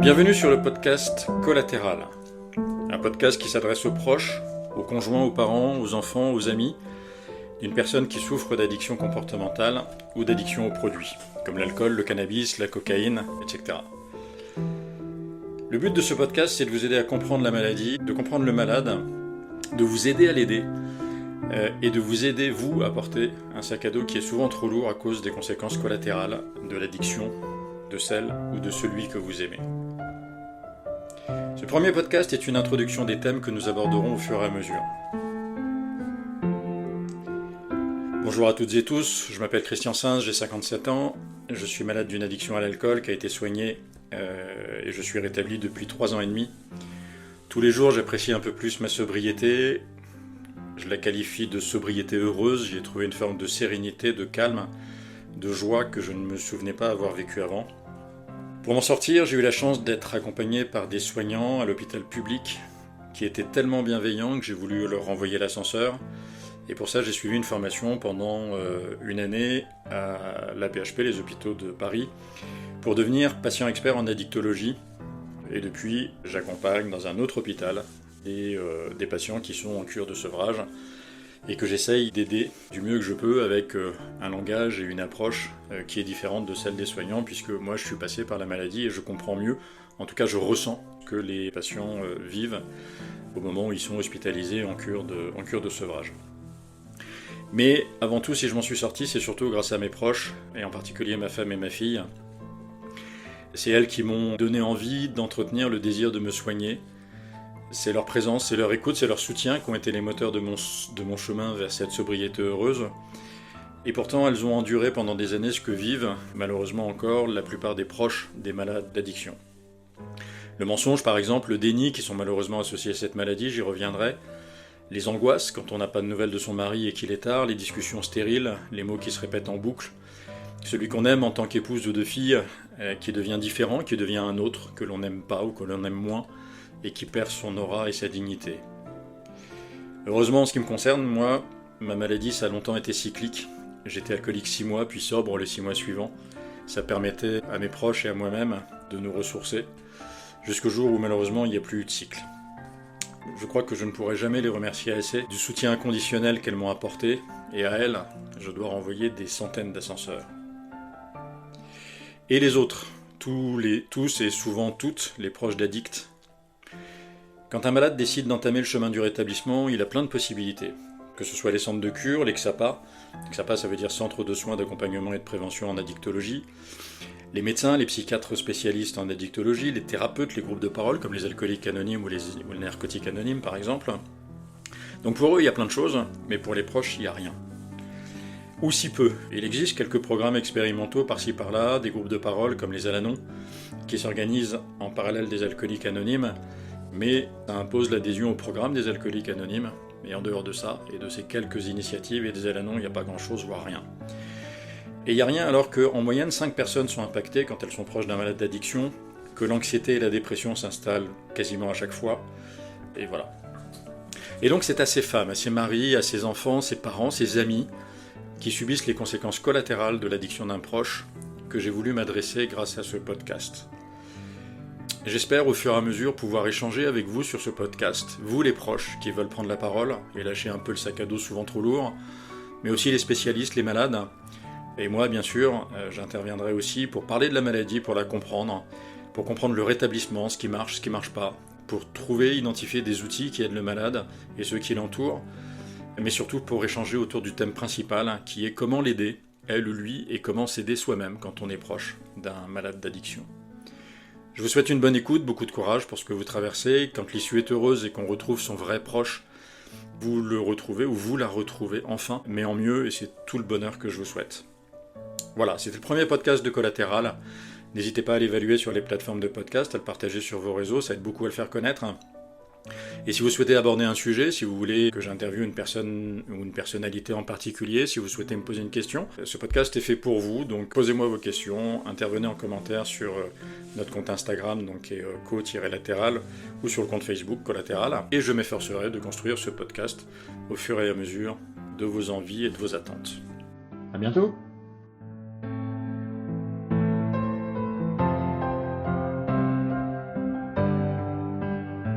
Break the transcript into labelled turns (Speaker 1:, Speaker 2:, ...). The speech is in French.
Speaker 1: Bienvenue sur le podcast Collatéral, un podcast qui s'adresse aux proches, aux conjoints, aux parents, aux enfants, aux amis d'une personne qui souffre d'addiction comportementale ou d'addiction aux produits, comme l'alcool, le cannabis, la cocaïne, etc. Le but de ce podcast, c'est de vous aider à comprendre la maladie, de comprendre le malade, de vous aider à l'aider, et de vous aider, vous, à porter un sac à dos qui est souvent trop lourd à cause des conséquences collatérales de l'addiction, de celle ou de celui que vous aimez. Ce premier podcast est une introduction des thèmes que nous aborderons au fur et à mesure. Bonjour à toutes et tous, je m'appelle Christian Sainz, j'ai 57 ans, je suis malade d'une addiction à l'alcool qui a été soignée et je suis rétabli depuis 3 ans et demi. Tous les jours, j'apprécie un peu plus ma sobriété. Je la qualifie de sobriété heureuse, j'y ai trouvé une forme de sérénité, de calme, de joie que je ne me souvenais pas avoir vécu avant. Pour m'en sortir, j'ai eu la chance d'être accompagné par des soignants à l'hôpital public qui étaient tellement bienveillants que j'ai voulu leur renvoyer l'ascenseur. Et pour ça, j'ai suivi une formation pendant une année à l'AP-HP, les hôpitaux de Paris, pour devenir patient expert en addictologie. Et depuis, j'accompagne dans un autre hôpital des patients qui sont en cure de sevrage et que j'essaye d'aider du mieux que je peux avec un langage et une approche qui est différente de celle des soignants, puisque moi je suis passé par la maladie et je comprends mieux, en tout cas je ressens que les patients vivent au moment où ils sont hospitalisés en cure de sevrage. Mais avant tout, si je m'en suis sorti, c'est surtout grâce à mes proches, et en particulier ma femme et ma fille. C'est elles qui m'ont donné envie d'entretenir le désir de me soigner. C'est leur présence, c'est leur écoute, c'est leur soutien qui ont été les moteurs de mon chemin vers cette sobriété heureuse. Et pourtant, elles ont enduré pendant des années ce que vivent, malheureusement encore, la plupart des proches des malades d'addiction. Le mensonge, par exemple, le déni, qui sont malheureusement associés à cette maladie, j'y reviendrai. Les angoisses, quand on n'a pas de nouvelles de son mari et qu'il est tard, les discussions stériles, les mots qui se répètent en boucle. Celui qu'on aime en tant qu'épouse ou de fille, qui devient différent, qui devient un autre, que l'on n'aime pas ou que l'on aime moins, et qui perd son aura et sa dignité. Heureusement, en ce qui me concerne, moi, ma maladie, ça a longtemps été cyclique. J'étais alcoolique 6 mois, puis sobre les 6 mois suivants. Ça permettait à mes proches et à moi-même de nous ressourcer, jusqu'au jour où malheureusement il n'y a plus eu de cycle. Je crois que je ne pourrai jamais les remercier assez du soutien inconditionnel qu'elles m'ont apporté, et à elles, je dois renvoyer des centaines d'ascenseurs. Et les autres, tous et souvent toutes les proches d'addicts. Quand un malade décide d'entamer le chemin du rétablissement, il a plein de possibilités. Que ce soit les centres de cure, les XAPA. XAPA, ça veut dire Centre de soins d'accompagnement et de prévention en addictologie. Les médecins, les psychiatres spécialistes en addictologie, les thérapeutes, les groupes de parole, comme les alcooliques anonymes ou les narcotiques anonymes, par exemple. Donc pour eux, il y a plein de choses, mais pour les proches, il n'y a rien. Ou si peu. Il existe quelques programmes expérimentaux par-ci par-là, des groupes de parole, comme les Al-Anon, qui s'organisent en parallèle des alcooliques anonymes, mais ça impose l'adhésion au programme des alcooliques anonymes, et en dehors de ça, et de ces quelques initiatives et des Al-Anon, il n'y a pas grand-chose, voire rien. Et il n'y a rien alors qu'en moyenne 5 personnes sont impactées quand elles sont proches d'un malade d'addiction, que l'anxiété et la dépression s'installent quasiment à chaque fois, et voilà. Et donc c'est à ces femmes, à ces maris, à ces enfants, ces parents, ces amis, qui subissent les conséquences collatérales de l'addiction d'un proche, que j'ai voulu m'adresser grâce à ce podcast. J'espère au fur et à mesure pouvoir échanger avec vous sur ce podcast, vous les proches qui veulent prendre la parole et lâcher un peu le sac à dos souvent trop lourd, mais aussi les spécialistes, les malades. Et moi, bien sûr, j'interviendrai aussi pour parler de la maladie, pour la comprendre, pour comprendre le rétablissement, ce qui marche pas, pour trouver, identifier des outils qui aident le malade et ceux qui l'entourent, mais surtout pour échanger autour du thème principal qui est comment l'aider, elle ou lui, et comment s'aider soi-même quand on est proche d'un malade d'addiction. Je vous souhaite une bonne écoute, beaucoup de courage pour ce que vous traversez. Quand l'issue est heureuse et qu'on retrouve son vrai proche, vous le retrouvez ou vous la retrouvez enfin, mais en mieux, et c'est tout le bonheur que je vous souhaite. Voilà, c'était le premier podcast de Collatéral. N'hésitez pas à l'évaluer sur les plateformes de podcast, à le partager sur vos réseaux, ça aide beaucoup à le faire connaître. Et si vous souhaitez aborder un sujet, si vous voulez que j'interviewe une personne ou une personnalité en particulier, si vous souhaitez me poser une question, ce podcast est fait pour vous, donc posez-moi vos questions, intervenez en commentaire sur notre compte Instagram, donc qui est co-latéral, ou sur le compte Facebook Collatéral, et je m'efforcerai de construire ce podcast au fur et à mesure de vos envies et de vos attentes. À bientôt!